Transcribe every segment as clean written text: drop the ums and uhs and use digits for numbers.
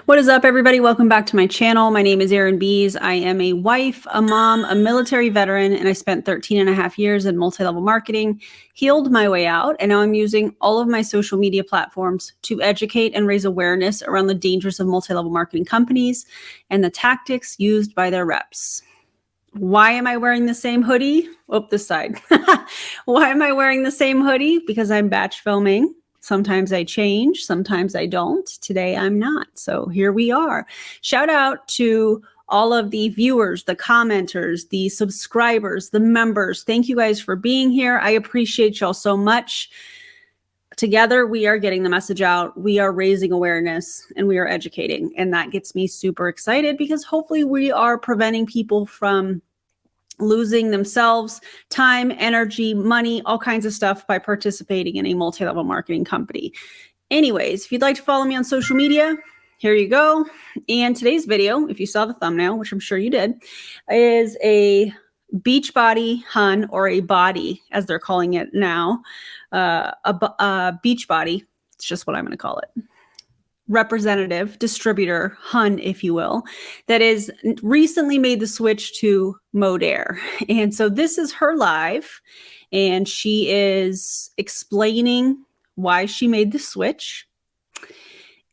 What is up, everybody? Welcome back to my channel. My name is erinbies. I am a wife, a mom, a military veteran, and I spent 13 and a half years in multi-level marketing, healed my way out, and now I'm using all of my social media platforms to educate and raise awareness around the dangers of multi-level marketing companies and the tactics used by their reps. Why am I wearing the same hoodie? Oh, this side. Why am I wearing the same hoodie? Because I'm batch filming. Sometimes I change, sometimes I don't. Today I'm not. So here we are. Shout out to all of the viewers, the commenters, the subscribers, the members. Thank you guys for being here. I appreciate y'all so much. Together, we are getting the message out. We are raising awareness and we are educating. And that gets me super excited because hopefully we are preventing people from losing themselves, time, energy, money, all kinds of stuff by participating in a multi-level marketing company. Anyways, if you'd like to follow me on social media, here you go. And today's video, if you saw the thumbnail, which I'm sure you did, is a beach body hun, or a body as they're calling it now, a beach body. It's just what I'm going to call it. Representative, distributor, hun, if you will, that is recently made the switch to Modere. And so this is her live, and she is explaining why she made the switch.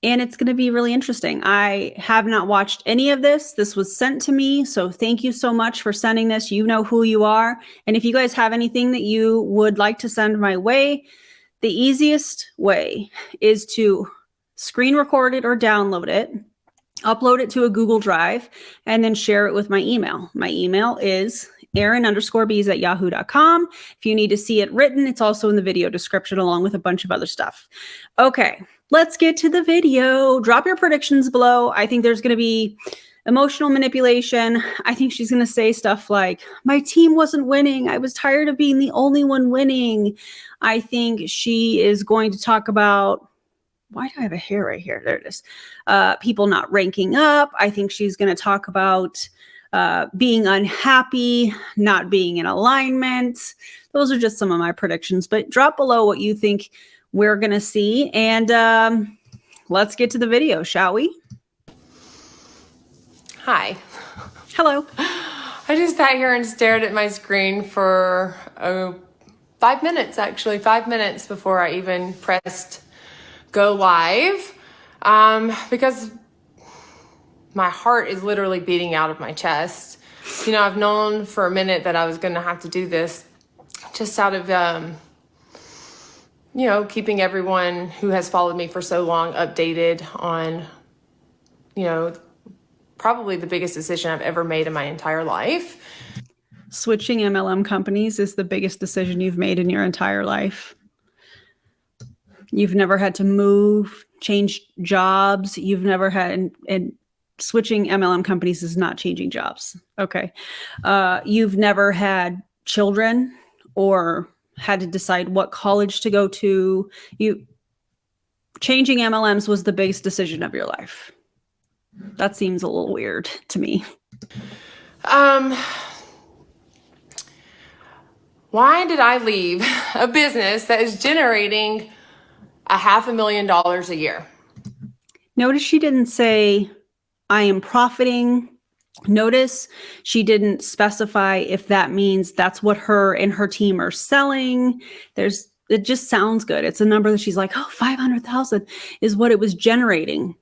And it's going to be really interesting. I have not watched any of this. This was sent to me. So thank you so much for sending this. You know who you are. And if you guys have anything that you would like to send my way, the easiest way is to screen record it or download it, upload it to a Google Drive, and then share it with my email. My email is erin_bees@yahoo.com. If you need to see it written, it's also in the video description along with a bunch of other stuff. Okay, let's get to the video. Drop your predictions below. I think there's going to be emotional manipulation. I think she's going to say stuff like, my team wasn't winning. I was tired of being the only one winning. I think she is going to talk about, why do I have a hair right here? There it is. People not ranking up. I think she's going to talk about being unhappy, not being in alignment. Those are just some of my predictions, but drop below what you think we're going to see. And let's get to the video, shall we? Hi. Hello. I just sat here and stared at my screen for 5 minutes, actually, 5 minutes before I even pressed go live, because my heart is literally beating out of my chest. You know, I've known for a minute that I was going to have to do this just out of, you know, keeping everyone who has followed me for so long updated on, you know, probably the biggest decision I've ever made in my entire life. Switching MLM companies is the biggest decision you've made in your entire life. You've never had to move, change jobs. You've never had, and switching MLM companies is not changing jobs. Okay. You've never had children or had to decide what college to go to. Changing MLMs was the biggest decision of your life. That seems a little weird to me. Why did I leave a business that is generating $500,000 a year? Notice she didn't say, I am profiting. Notice she didn't specify if that means that's what her and her team are selling. It just sounds good. It's a number that she's like, oh, 500,000 is what it was generating.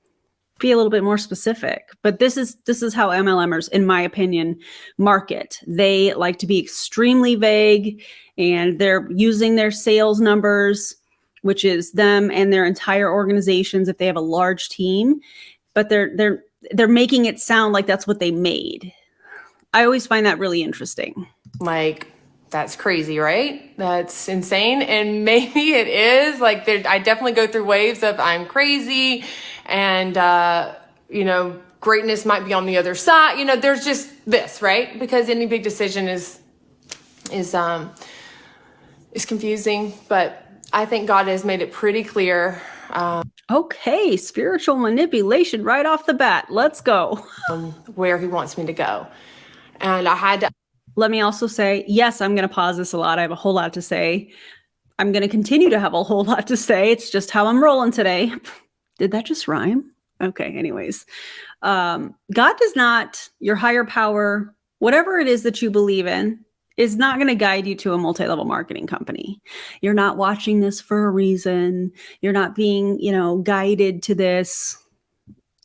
Be a little bit more specific. But this is how MLMers, in my opinion, market. They like to be extremely vague, and they're using their sales numbers, which is them and their entire organizations if they have a large team, but they're making it sound like that's what they made. I always find that really interesting. Like, that's crazy, right? That's insane. And maybe it is. Like, I definitely go through waves of I'm crazy, and you know, greatness might be on the other side. You know, there's just this, right? Because any big decision is confusing, but I think God has made it pretty clear. Okay, spiritual manipulation right off the bat. Let's go. Where he wants me to go. And I had to. Let me also say, yes, I'm going to pause this a lot. I have a whole lot to say. I'm going to continue to have a whole lot to say. It's just how I'm rolling today. Did that just rhyme? Okay, anyways. God does not, your higher power, whatever it is that you believe in, is not going to guide you to a multi-level marketing company. You're not watching this for a reason. You're not being, guided to this.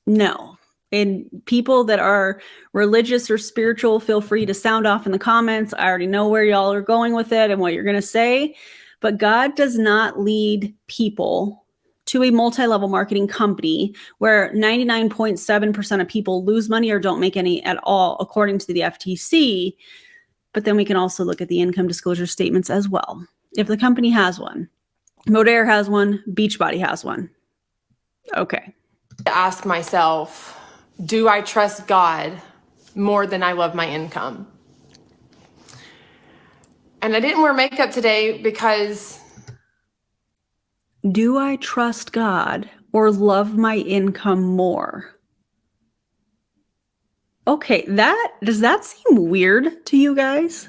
No. And people that are religious or spiritual, feel free to sound off in the comments. I already know where y'all are going with it and what you're going to say. But God does not lead people to a multi-level marketing company where 99.7% of people lose money or don't make any at all, according to the FTC. But then we can also look at the income disclosure statements as well. If the company has one, Modere has one, Beachbody has one. Okay. To ask myself, do I trust God more than I love my income? And I didn't wear makeup today because... Do I trust God or love my income more? Okay, does that seem weird to you guys?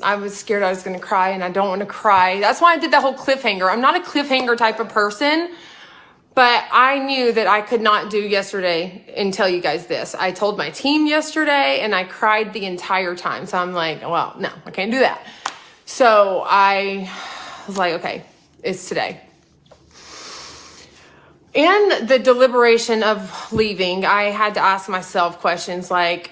I was scared I was going to cry, and I don't want to cry. That's why I did that whole cliffhanger. I'm not a cliffhanger type of person, but I knew that I could not do yesterday and tell you guys this. I told my team yesterday, and I cried the entire time. So I'm like, well, no, I can't do that. So I was like, okay, it's today. In the deliberation of leaving, I had to ask myself questions like,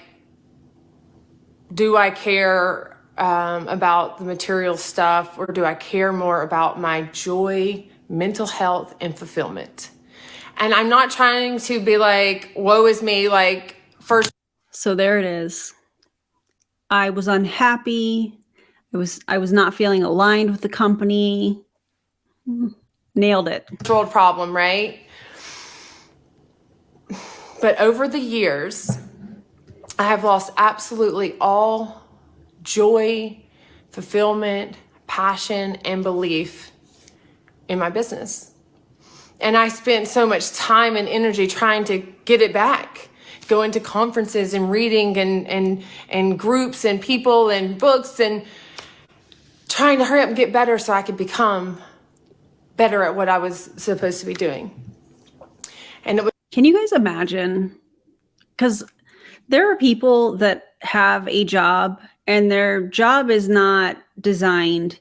do I care about the material stuff, or do I care more about my joy, mental health, and fulfillment? And I'm not trying to be like, woe is me, like first. So there it is. I was unhappy. I was not feeling aligned with the company. Nailed it. World problem, right? But over the years, I have lost absolutely all joy, fulfillment, passion, and belief in my business. And I spent so much time and energy trying to get it back, going to conferences and reading and groups and people and books and trying to hurry up and get better so I could become better at what I was supposed to be doing. And it was... Can you guys imagine? Because there are people that have a job and their job is not designed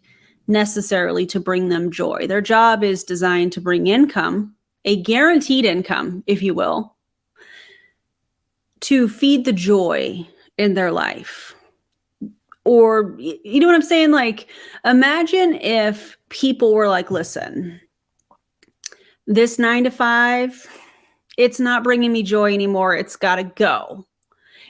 necessarily to bring them joy. Their job is designed to bring income, a guaranteed income, if you will, to feed the joy in their life. Or, you know what I'm saying? Like, imagine if people were like, listen, this 9 to 5, it's not bringing me joy anymore. It's got to go.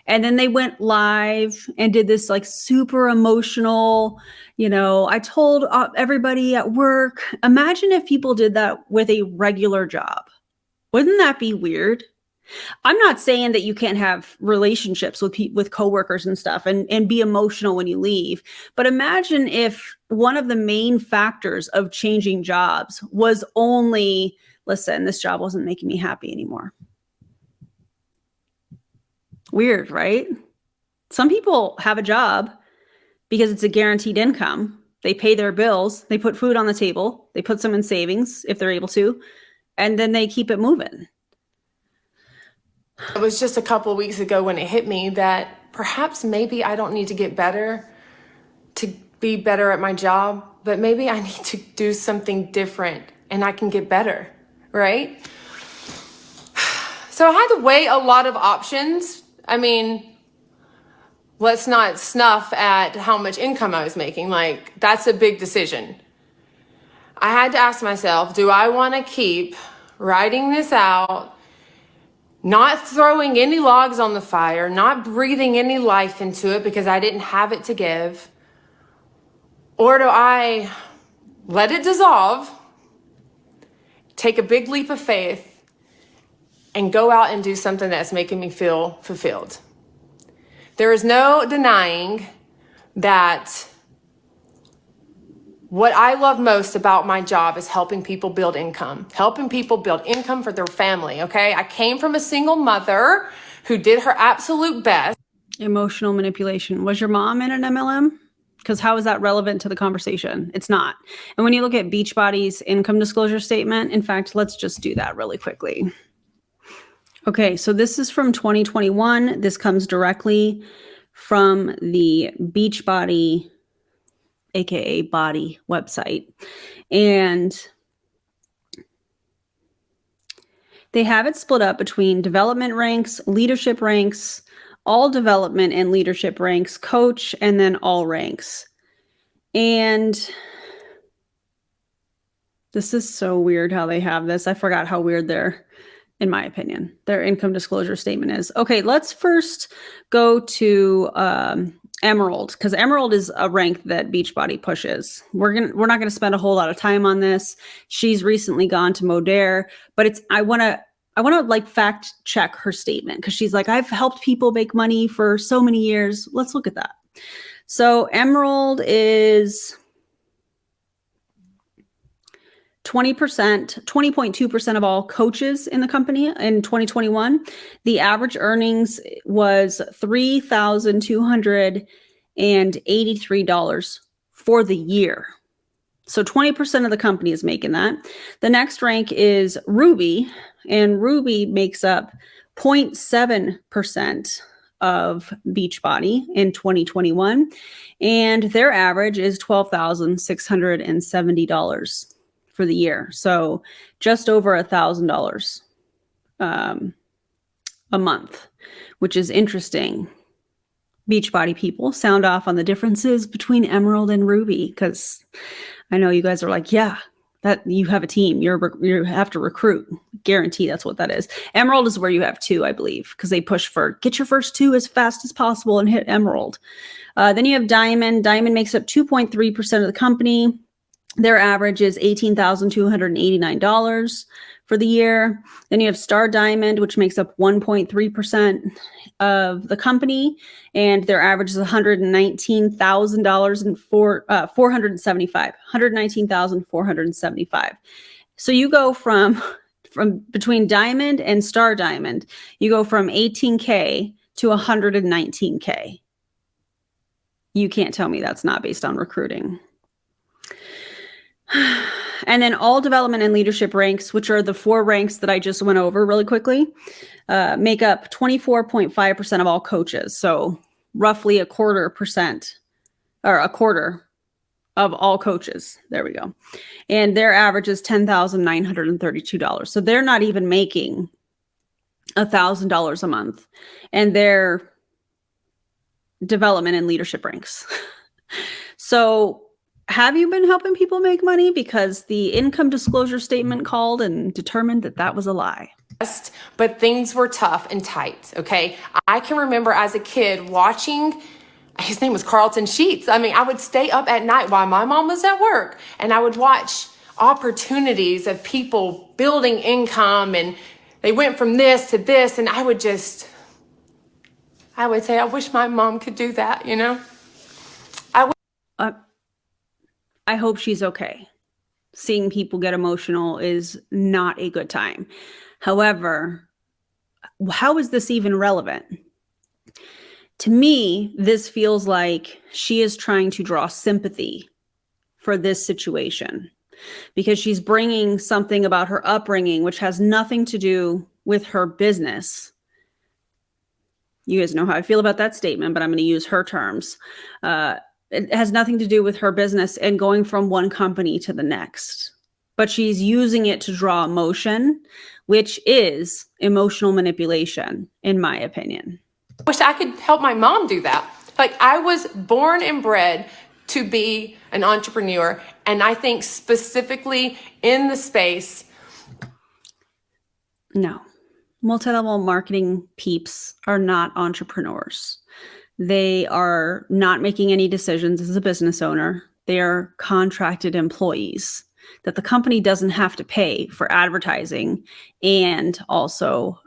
And then they went live and did this like super emotional, I told everybody at work. Imagine if people did that with a regular job. Wouldn't that be weird? I'm not saying that you can't have relationships with coworkers and stuff and be emotional when you leave. But imagine if one of the main factors of changing jobs was only, listen, this job wasn't making me happy anymore. Weird, right? Some people have a job because it's a guaranteed income. They pay their bills. They put food on the table. They put some in savings if they're able to, and then they keep it moving. It was just a couple of weeks ago when it hit me that perhaps maybe I don't need to get better to be better at my job, but maybe I need to do something different and I can get better, right? So I had to weigh a lot of options. I mean, let's not snuff at how much income I was making. Like, that's a big decision. I had to ask myself, do I want to keep writing this out, not throwing any logs on the fire, not breathing any life into it because I didn't have it to give? Or do I let it dissolve, take a big leap of faith, and go out and do something that's making me feel fulfilled? There is no denying that what I love most about my job is helping people build income for their family, okay? I came from a single mother who did her absolute best. Emotional manipulation. Was your mom in an MLM? Because how is that relevant to the conversation? It's not. And when you look at Beachbody's income disclosure statement, in fact, let's just do that really quickly. Okay, so this is from 2021. This comes directly from the Beachbody, aka Body website. And they have it split up between development ranks, leadership ranks, all development and leadership ranks, coach, and then all ranks. And this is so weird how they have this. I forgot how weird in my opinion, their income disclosure statement is. Okay, let's first go to Emerald, because Emerald is a rank that Beachbody pushes. We're not gonna spend a whole lot of time on this. She's recently gone to Modere, but I want to like fact check her statement, because she's like, I've helped people make money for so many years. Let's look at that. So Emerald is 20.2% of all coaches in the company in 2021. The average earnings was $3,283 for the year. So 20% of the company is making that. The next rank is Ruby, and Ruby makes up 0.7% of Beachbody in 2021. And their average is $12,670 for the year. So just over $1,000 a month, which is interesting. Beachbody people, sound off on the differences between Emerald and Ruby, because I know you guys are like, yeah, that you have a team. You have to recruit. Guarantee that's what that is. Emerald is where you have 2, I believe, because they push for get your first 2 as fast as possible and hit Emerald. Then you have Diamond. Diamond makes up 2.3% of the company. Their average is $18,289 for the year. Then you have Star Diamond, which makes up 1.3% of the company, and their average is $119,475. So you go from between Diamond and Star Diamond, you go from 18K to 119K. You can't tell me that's not based on recruiting. And then all development and leadership ranks, which are the 4 ranks that I just went over really quickly, make up 24.5% of all coaches. So roughly a quarter of all coaches. There we go. And their average is $10,932. So they're not even making $1,000 a month. And their development and leadership ranks. So have you been helping people make money? Because the income disclosure statement called and determined that that was a lie. But things were tough and tight, okay? I can remember as a kid watching, his name was Carlton Sheets. I mean, I would stay up at night while my mom was at work, and I would watch opportunities of people building income, and they went from this to this, and I would say, I wish my mom could do that, you know? I hope she's okay. Seeing people get emotional is not a good time. However, how is this even relevant? To me, this feels like she is trying to draw sympathy for this situation, because she's bringing something about her upbringing, which has nothing to do with her business. You guys know how I feel about that statement, but I'm going to use her terms. It has nothing to do with her business and going from one company to the next. But she's using it to draw emotion, which is emotional manipulation, in my opinion. I wish I could help my mom do that. Like, I was born and bred to be an entrepreneur, and I think specifically in the space. No, multi-level marketing peeps are not entrepreneurs. They are not making any decisions as a business owner. They are contracted employees that the company doesn't have to pay for advertising and also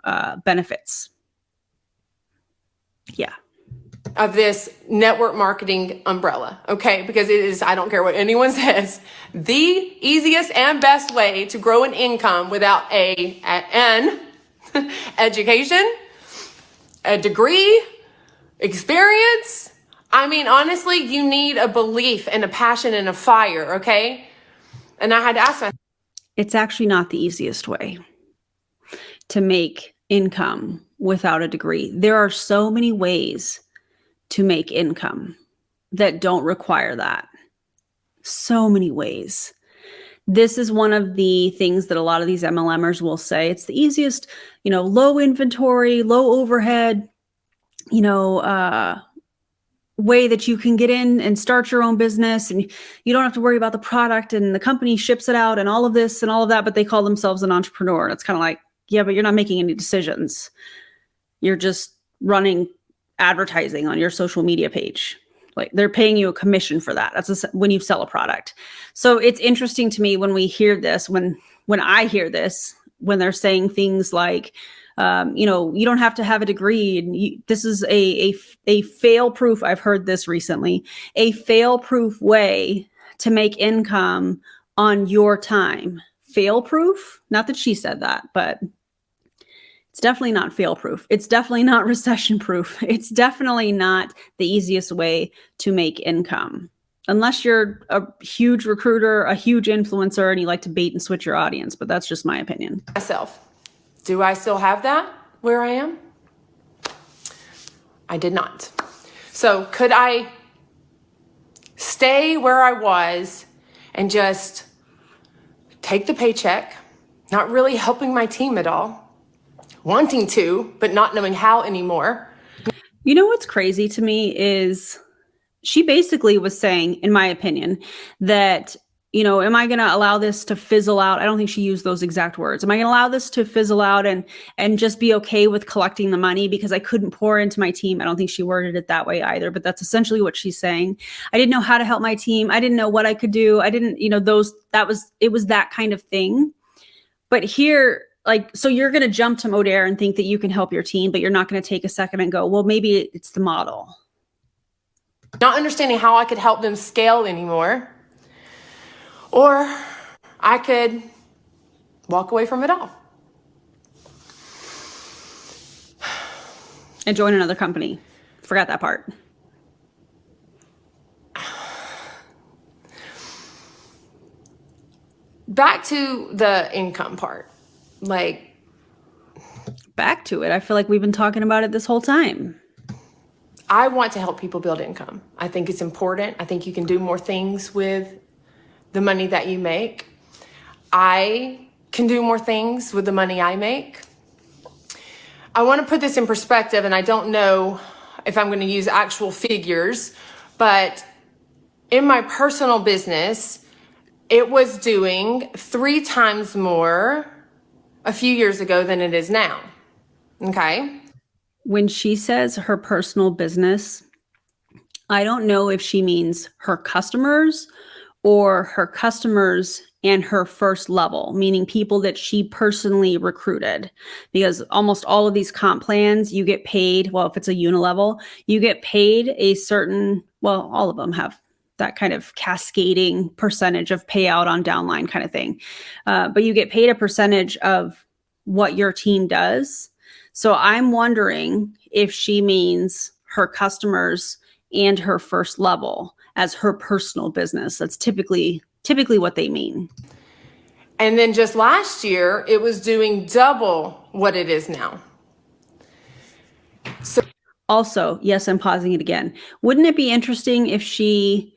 benefits. Yeah. Of this network marketing umbrella, okay? Because it is, I don't care what anyone says, the easiest and best way to grow an income without an education, a degree, experience, I mean, honestly, you need a belief and a passion and a fire, okay? And I had to ask myself. It's actually not the easiest way to make income without a degree. There are so many ways to make income that don't require that. So many ways. This is one of the things that a lot of these MLMers will say. It's the easiest, low inventory, low overhead, way that you can get in and start your own business, and you don't have to worry about the product, and the company ships it out and all of this and all of that, but they call themselves an entrepreneur. And it's kind of like, yeah, but you're not making any decisions. You're just running advertising on your social media page. Like, they're paying you a commission for that. That's when you sell a product. So it's interesting to me when we hear this, when I hear this, when they're saying things like, you don't have to have a degree. And this is a fail-proof. I've heard this recently, a fail-proof way to make income on your time. Fail-proof? Not that she said that, but it's definitely not fail-proof. It's definitely not recession-proof. It's definitely not the easiest way to make income. Unless you're a huge recruiter, a huge influencer, and you like to bait and switch your audience. But that's just my opinion. Myself. Do I still have that where I am? I did not. So could I stay where I was and just take the paycheck, not really helping my team at all, wanting to, but not knowing how anymore? You know what's crazy to me is she basically was saying, in my opinion, that am I going to allow this to fizzle out? I don't think she used those exact words. Am I going to allow this to fizzle out and just be okay with collecting the money because I couldn't pour into my team? I don't think she worded it that way either, but that's essentially what she's saying. I didn't know how to help my team. I didn't know what I could do. I didn't, it was that kind of thing. But here, so you're going to jump to Modere and think that you can help your team, but you're not going to take a second and go, well, maybe it's the model. Not understanding how I could help them scale anymore. Or I could walk away from it all. And join another company. Forgot that part. Back to the income part. Back to it. I feel like we've been talking about it this whole time. I want to help people build income. I think it's important. I think you can do more things with the money that you make. I can do more things with the money I make. I want to put this in perspective, and I don't know if I'm going to use actual figures, but in my personal business, it was doing 3 times more a few years ago than it is now. Okay? When she says her personal business, I don't know if she means her customers or her customers and her first level, meaning people that she personally recruited. Because almost all of these comp plans, you get paid, well, if it's a unilevel, you get paid a certain, well, all of them have that kind of cascading percentage of payout on downline kind of thing. But you get paid a percentage of what your team does. So I'm wondering if she means her customers and her first level as her personal business. That's typically what they mean. And then just last year, it was doing double what it is now. So also, yes, I'm pausing it again. Wouldn't it be interesting if she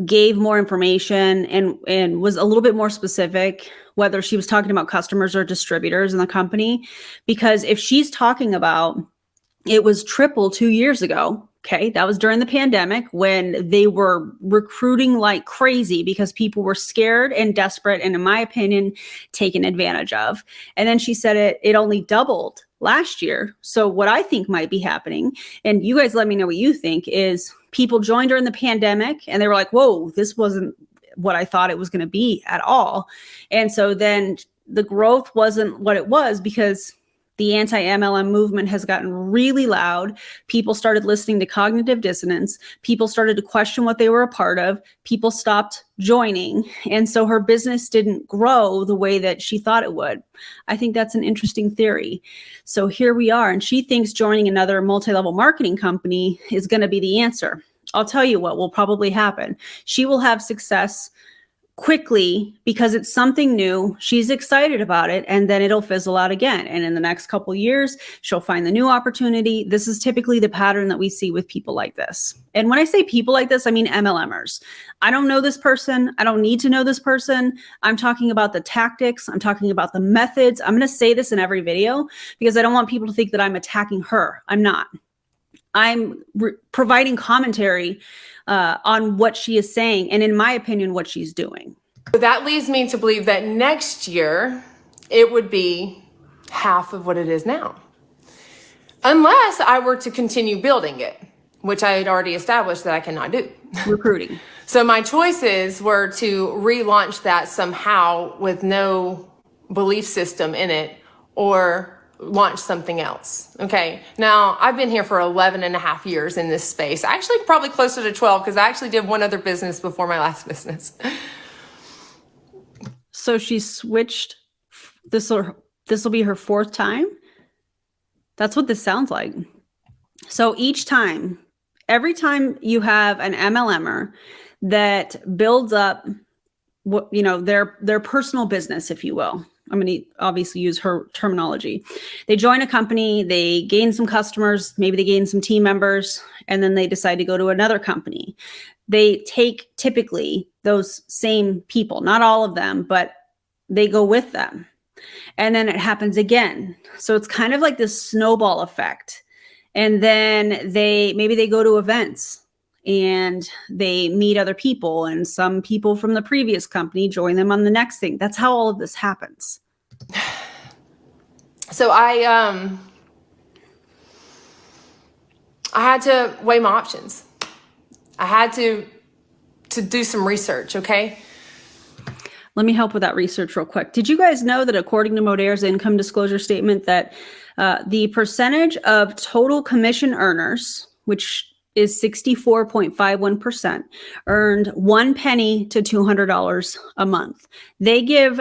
gave more information and was a little bit more specific, whether she was talking about customers or distributors in the company? Because if she's talking about it was triple 2 years ago, okay, that was during the pandemic when they were recruiting like crazy because people were scared and desperate and, in my opinion, taken advantage of. And then she said it only doubled last year. So what I think might be happening, and you guys let me know what you think, is people joined during the pandemic and they were like, whoa, this wasn't what I thought it was going to be at all. And so then the growth wasn't what it was because The anti-MLM movement has gotten really loud. People started listening to cognitive dissonance. People started to question what they were a part of. People stopped joining. And so her business didn't grow the way that she thought it would. I think that's an interesting theory. So here we are. And she thinks joining another multi-level marketing company is going to be the answer. I'll tell you what will probably happen. She will have success quickly because it's something new. She's excited about it, and then it'll fizzle out again. And in the next couple of years, she'll find the new opportunity. This is typically the pattern that we see with people like this. And when I say people like this, I mean MLMers. I don't know this person. I don't need to know this person. I'm talking about the tactics. I'm talking about the methods. I'm going to say this in every video because I don't want people to think that I'm attacking her. I'm not. I'm providing commentary on what she is saying, and in my opinion, what she's doing. So that leads me to believe that next year it would be half of what it is now. Unless I were to continue building it, which I had already established that I cannot do. Recruiting. So my choices were to relaunch that somehow with no belief system in it, or launch something else. Okay. Now I've been here for 11 and a half years in this space. Actually, probably closer to 12 because I actually did one other business before my last business. So she switched. This will be her fourth time. That's what this sounds like. So every time you have an MLMer that builds up what, their personal business, if you will. I'm going to obviously use her terminology. They join a company, they gain some customers, maybe they gain some team members, and then they decide to go to another company. They take typically those same people, not all of them, but they go with them. And then it happens again. So it's kind of like this snowball effect. And then maybe they go to events and they meet other people, and some people from the previous company join them on the next thing. That's how all of this happens. So I had to weigh my options. I had to do some research, okay? Let me help with that research real quick. Did you guys know that according to Modere's income disclosure statement that the percentage of total commission earners, which is 64.51%, earned 1 penny to $200 a month. They give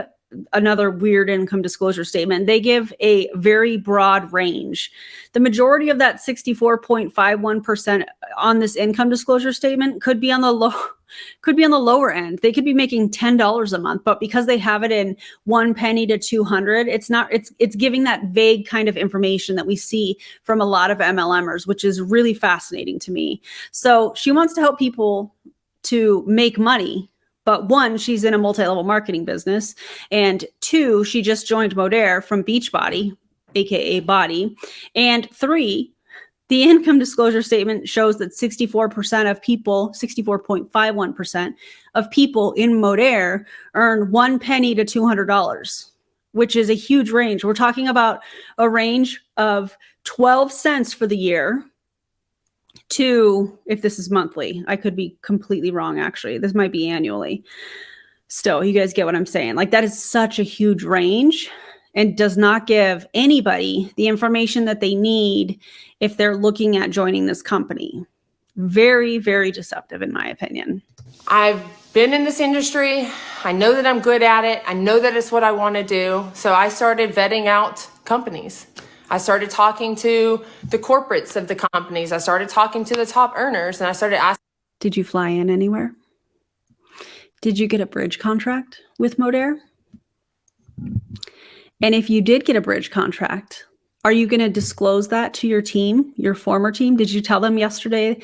another weird income disclosure statement. They give a very broad range. The majority of that 64.51% on this income disclosure statement could be on the lower end. They could be making $10 a month, but because they have it in 1 penny to 200, it's giving that vague kind of information that we see from a lot of MLMers, which is really fascinating to me. So she wants to help people to make money. But 1, she's in a multi-level marketing business. And 2, she just joined Modere from Beachbody, aka Body. And 3, the income disclosure statement shows that 64% of people, 64.51% of people in Modere earn 1 penny to $200, which is a huge range. We're talking about a range of 12 cents for the year to, if this is monthly, I could be completely wrong, actually. This might be annually. Still, you guys get what I'm saying. Like, that is such a huge range and does not give anybody the information that they need if they're looking at joining this company. Very, very deceptive, in my opinion. I've been in this industry. I know that I'm good at it. I know that it's what I want to do. So I started vetting out companies. I started talking to the corporates of the companies. I started talking to the top earners, and I started asking. Did you fly in anywhere? Did you get a bridge contract with Modere? And if you did get a bridge contract, are you going to disclose that to your team, your former team? Did you tell them yesterday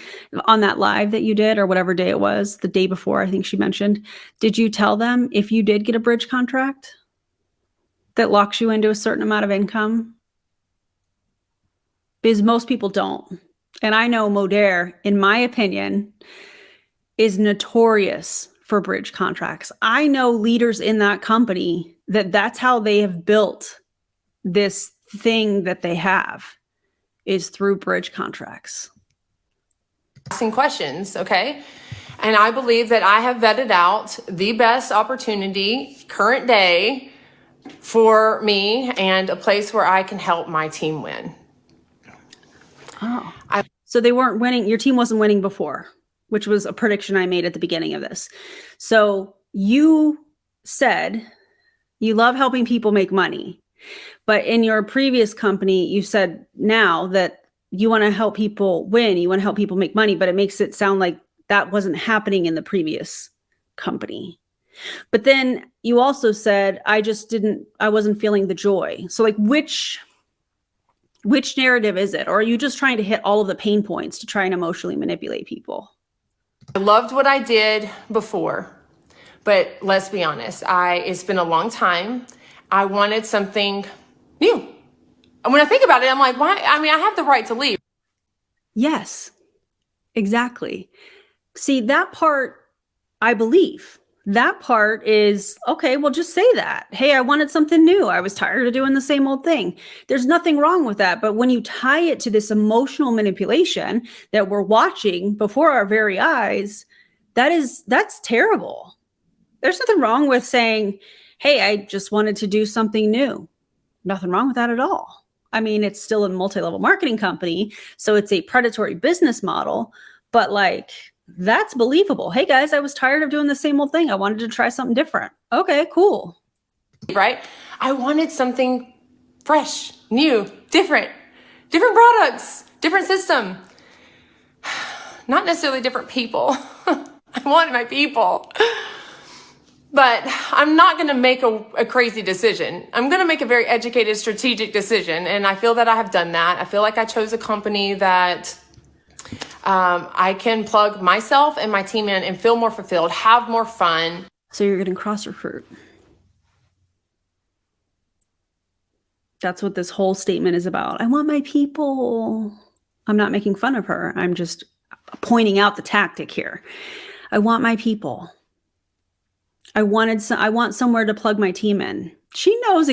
on that live that you did, or whatever day it was, the day before, I think she mentioned, did you tell them if you did get a bridge contract that locks you into a certain amount of income? Because most people don't. And I know Modere, in my opinion, is notorious for bridge contracts. I know leaders in that company that's how they have built this thing that they have, is through bridge contracts. Asking questions, okay? And I believe that I have vetted out the best opportunity, current day, for me and a place where I can help my team win. Oh, so they weren't winning. Your team wasn't winning before, which was a prediction I made at the beginning of this. So you said you love helping people make money, but in your previous company, you said now that you want to help people win, you want to help people make money, but it makes it sound like that wasn't happening in the previous company. But then you also said, I wasn't feeling the joy. So like which narrative is it? Or are you just trying to hit all of the pain points to try and emotionally manipulate people? I loved what I did before, but let's be honest, it's been a long time. I wanted something new. And when I think about it, I'm like, why? I mean, I have the right to leave. Yes, exactly. See, that part, I believe. That part is, okay, well, just say that. Hey, I wanted something new. I was tired of doing the same old thing. There's nothing wrong with that. But when you tie it to this emotional manipulation that we're watching before our very eyes, that's terrible. There's nothing wrong with saying, hey, I just wanted to do something new. Nothing wrong with that at all. I mean, it's still a multi-level marketing company, so it's a predatory business model, but like, that's believable. Hey guys, I was tired of doing the same old thing. I wanted to try something different. Okay, cool. Right? I wanted something fresh, new, different products, different system. Not necessarily different people. I wanted my people. But I'm not going to make a crazy decision. I'm going to make a very educated, strategic decision. And I feel that I have done that. I feel like I chose a company that I can plug myself and my team in and feel more fulfilled, have more fun. So you're getting cross recruit. That's what this whole statement is about. I want my people. I'm not making fun of her. I'm just pointing out the tactic here. I want my people. I want somewhere to plug my team in. She knows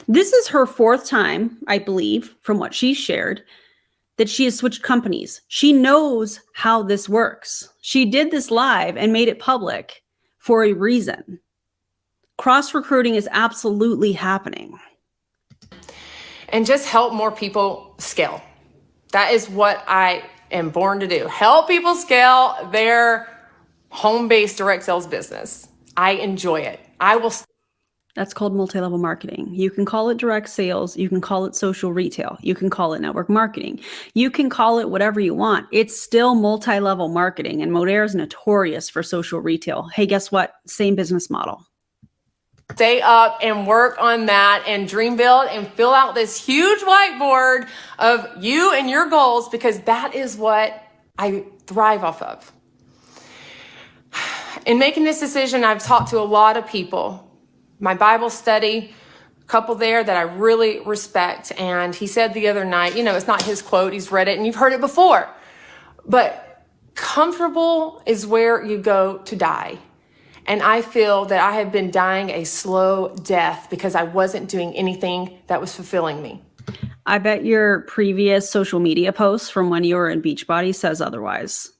this is her fourth time, I believe, from what she shared, that she has switched companies. She knows how this works. She did this live and made it public for a reason. Cross recruiting is absolutely happening. And just help more people scale. That is what I am born to do. Help people scale their home-based direct sales business. I enjoy it. That's called multi-level marketing. You can call it direct sales. You can call it social retail. You can call it network marketing. You can call it whatever you want. It's still multi-level marketing, and Modere is notorious for social retail. Hey, guess what? Same business model. Stay up and work on that and dream build and fill out this huge whiteboard of you and your goals, because that is what I thrive off of. In making this decision, I've talked to a lot of people. My Bible study, a couple there that I really respect. And he said the other night, it's not his quote, he's read it and you've heard it before, but comfortable is where you go to die. And I feel that I have been dying a slow death because I wasn't doing anything that was fulfilling me. I bet your previous social media posts from when you were in Beachbody says otherwise.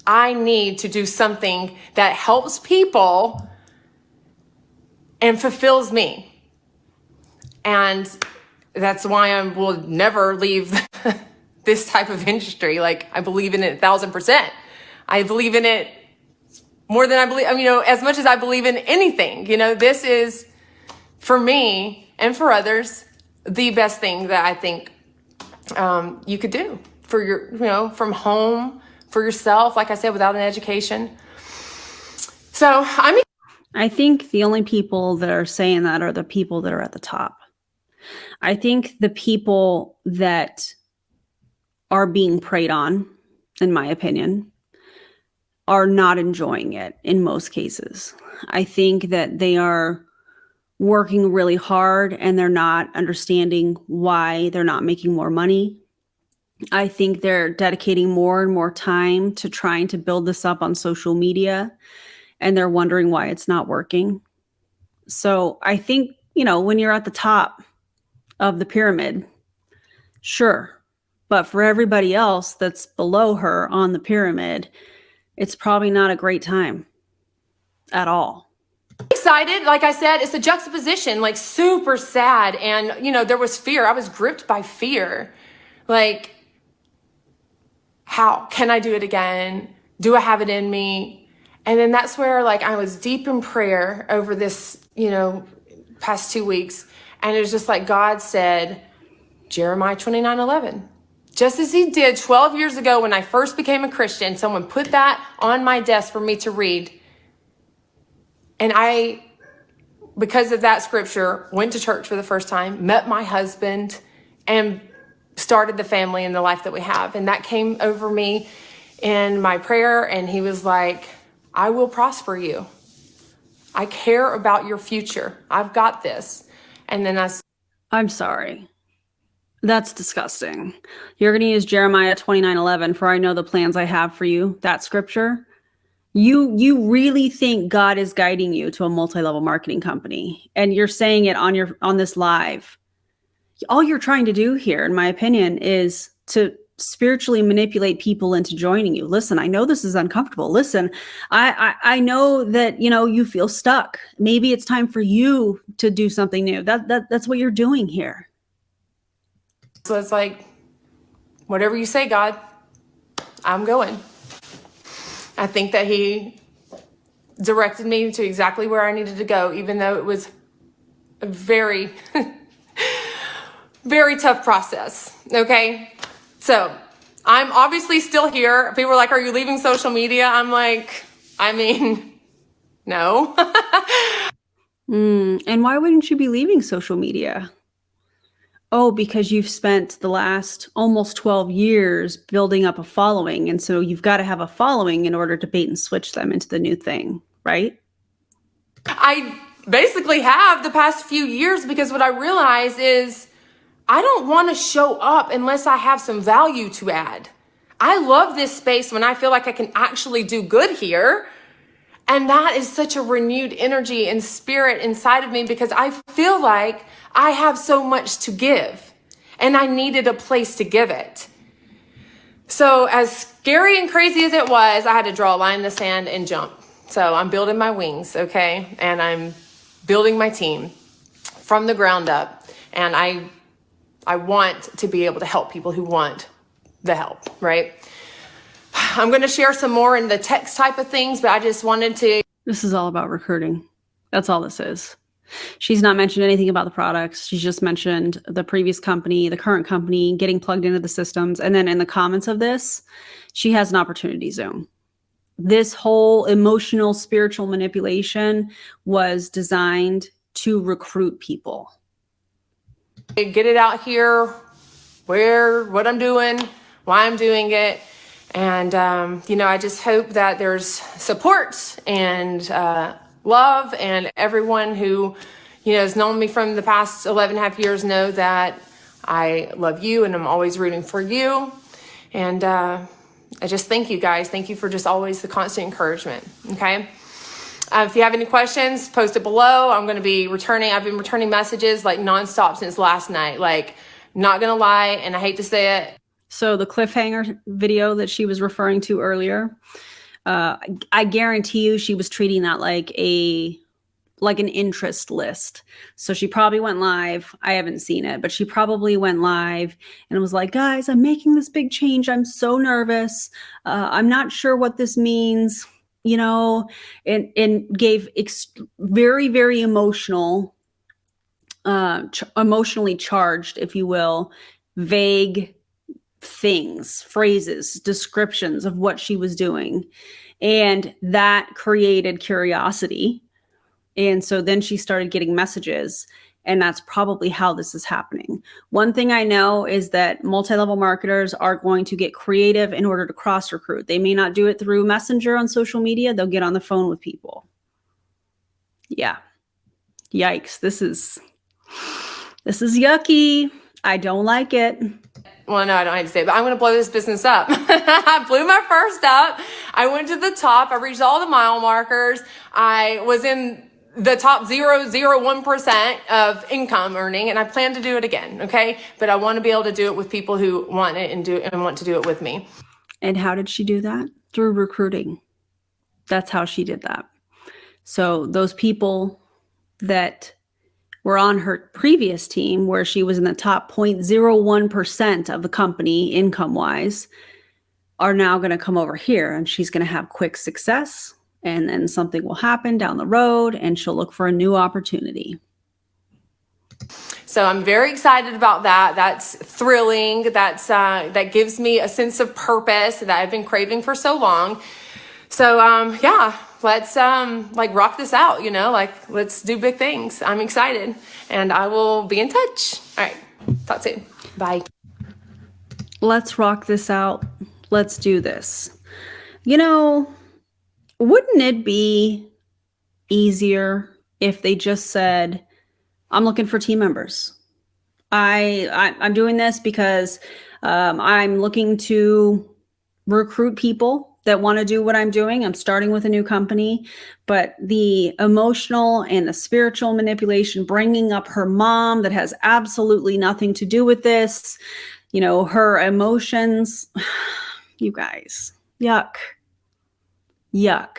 I need to do something that helps people and fulfills me. And that's why I will never leave this type of industry. Like, I believe in it 1,000%. I believe in it more than I believe, as much as I believe in anything. This is, for me and for others, the best thing that I think you could do for your, from home, for yourself, like I said, without an education. So, I think the only people that are saying that are the people that are at the top. I think the people that are being preyed on, in my opinion, are not enjoying it in most cases. I think that they are working really hard and they're not understanding why they're not making more money. I think they're dedicating more and more time to trying to build this up on social media, and they're wondering why it's not working. So I think, when you're at the top of the pyramid, sure. But for everybody else that's below her on the pyramid, it's probably not a great time at all. Excited, like I said, it's a juxtaposition, like super sad. And, you know, there was fear. I was gripped by fear. Like, how can I do it again? Do I have it in me? And then that's where, like, I was deep in prayer over this, you know, past 2 weeks. And it was just like God said, Jeremiah 29:11. Just as he did 12 years ago when I first became a Christian, someone put that on my desk for me to read. And I, because of that scripture, went to church for the first time, met my husband, and started the family and the life that we have. And that came over me in my prayer. And he was like, I will prosper you. I care about your future. I've got this. And then I'm sorry. That's disgusting. You're going to use Jeremiah 29:11 for I know the plans I have for you, that scripture. You really think God is guiding you to a multi-level marketing company, and you're saying it on this live. All you're trying to do here, in my opinion, is to spiritually manipulate people into joining you. Listen, I know this is uncomfortable. Listen, I know that, you know, you feel stuck. Maybe it's time for you to do something new. That's what you're doing here. So it's like, whatever you say, God, I'm going. I think that he directed me to exactly where I needed to go, even though it was a very, very tough process. Okay. So I'm obviously still here. People are like, are you leaving social media? I'm like, I mean, no. And why wouldn't you be leaving social media? Oh, because you've spent the last almost 12 years building up a following. And so you've got to have a following in order to bait and switch them into the new thing, right? I basically have the past few years, because what I realize is I don't want to show up unless I have some value to add. I love this space when I feel like I can actually do good here. And that is such a renewed energy and spirit inside of me, because I feel like I have so much to give and I needed a place to give it. So as scary and crazy as it was, I had to draw a line in the sand and jump. So I'm building my wings, okay? And I'm building my team from the ground up. And I want to be able to help people who want the help, right? I'm going to share some more in the text type of things, but I just wanted to. This is all about recruiting. That's all this is. She's not mentioned anything about the products. She's just mentioned the previous company, the current company, getting plugged into the systems. And then in the comments of this, she has an opportunity zone. This whole emotional, spiritual manipulation was designed to recruit people. Get it out here, what I'm doing, why I'm doing it. And, you know, I just hope that there's support and love, and everyone who, you know, has known me from the past 11.5 years know that I love you and I'm always rooting for you. And I just thank you guys. Thank you for just always the constant encouragement. Okay. If you have any questions, post it below. I've been returning messages like nonstop since last night. Like, not going to lie, and I hate to say it. So the cliffhanger video that she was referring to earlier, I guarantee you she was treating that like an interest list. So she probably went live. I haven't seen it, but she probably went live and was like, guys, I'm making this big change. I'm so nervous. I'm not sure what this means, you know, and gave very, very emotional, emotionally charged, if you will, vague things, phrases, descriptions of what she was doing. And that created curiosity. And so then she started getting messages, and that's probably how this is happening. One thing I know is that multi-level marketers are going to get creative in order to cross recruit. They may not do it through Messenger on social media. They'll get on the phone with people. Yeah. Yikes. This is yucky. I don't like it. Well, no, I don't have to say it, but I'm going to blow this business up. I blew my first up. I went to the top. I reached all the mile markers. I was in the top 0.01% of income earning, and I plan to do it again. Okay. But I want to be able to do it with people who want it and want to do it with me. And how did she do that? Through recruiting. That's how she did that. So those people that were on her previous team, where she was in the top 0.01% of the company income-wise, are now going to come over here, and she's going to have quick success, and then something will happen down the road and she'll look for a new opportunity. So I'm very excited about that. That's thrilling. That gives me a sense of purpose that I've been craving for so long. So yeah, let's like rock this out, you know, like let's do big things. I'm excited, and I will be in touch. All right, talk soon. Bye. Let's rock this out. Let's do this. You know, wouldn't it be easier if they just said, I'm looking for team members. I'm doing this because I'm looking to recruit people that want to do what I'm doing. I'm starting with a new company, but the emotional and the spiritual manipulation, bringing up her mom that has absolutely nothing to do with this, you know, her emotions, you guys, yuck, yuck.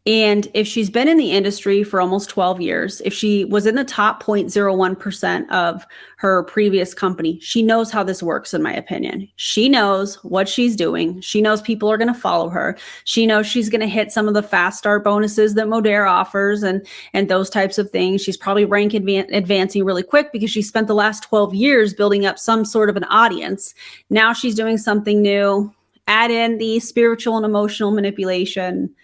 And if she's been in the industry for almost 12 years, if she was in the top 0.01% of her previous company, she knows how this works, in my opinion. She knows what she's doing. She knows people are going to follow her. She knows she's going to hit some of the fast start bonuses that Modere offers and those types of things. She's probably rank advancing really quick because she spent the last 12 years building up some sort of an audience. Now she's doing something new. Add in the spiritual and emotional manipulation.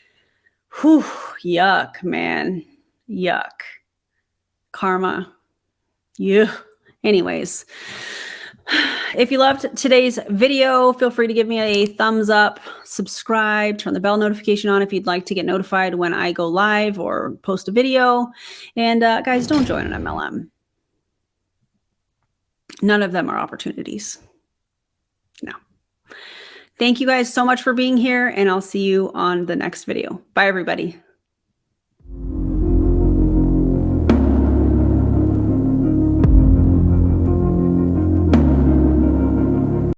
Whew, yuck, man. Yuck. Karma. Yeah. Anyways, if you loved today's video, feel free to give me a thumbs up, subscribe, turn the bell notification on if you'd like to get notified when I go live or post a video. And guys, don't join an MLM. None of them are opportunities. No. Thank you guys so much for being here, and I'll see you on the next video. Bye, everybody.